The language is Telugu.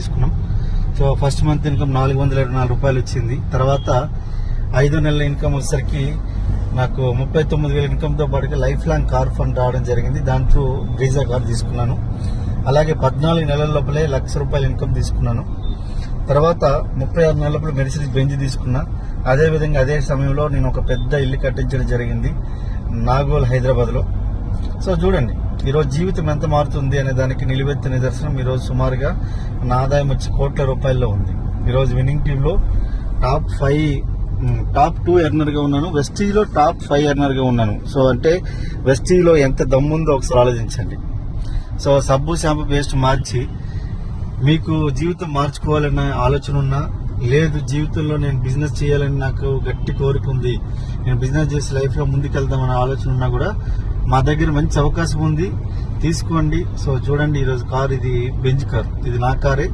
తీసుకున్నాం. సో ఫస్ట్ మంత్ ఇన్కమ్ 424 రూపాయలు వచ్చింది. తర్వాత 5 నెలల ఇన్కమ్ వచ్చేసరికి నాకు 39,000 ఇన్కమ్తో పాటుగా లైఫ్ లాంగ్ కార్ ఫండ్ రావడం జరిగింది. దాంట్లో బ్రీజా కార్ తీసుకున్నాను. అలాగే 14 నెలల లోపలే ₹1,00,000 ఇన్కమ్ తీసుకున్నాను. తర్వాత 36 నెలల లోపల మెర్సిడీస్ బెంజ్ తీసుకున్నా. అదేవిధంగా అదే సమయంలో నేను ఒక పెద్ద ఇల్లు కట్టించడం జరిగింది నాగోల్, హైదరాబాద్లో. సో చూడండి ఈరోజు జీవితం ఎంత మారుతుంది అనే దానికి నిలువెత్తు నిదర్శనం. ఈరోజు సుమారుగా నా ఆదాయం వచ్చి కోట్ల రూపాయల్లో ఉంది. ఈరోజు విన్నింగ్ టీంలో టాప్ 2 ఎర్నర్గా ఉన్నాను. వెస్టీజ్లో టాప్ 5 ఎర్నర్గా ఉన్నాను. సో అంటే వెస్టీజ్లో ఎంత దమ్ముందో ఒకసారి ఆలోచించండి. సో సబ్బు, షాంపూ, పేస్ట్ మార్చి మీకు జీవితం మార్చుకోవాలన్న ఆలోచన ఉన్నా, లేదు జీవితంలో నేను బిజినెస్ చేయాలని నాకు గట్టి కోరిక ఉంది, నేను బిజినెస్ చేసి లైఫ్లో ముందుకెళ్దామన్న ఆలోచన ఉన్నా కూడా మా దగ్గర మంచి అవకాశం ఉంది, తీసుకోండి. సో చూడండి ఈరోజు కార్, ఇది బెంజ్ కార్, ఇది నా కారే.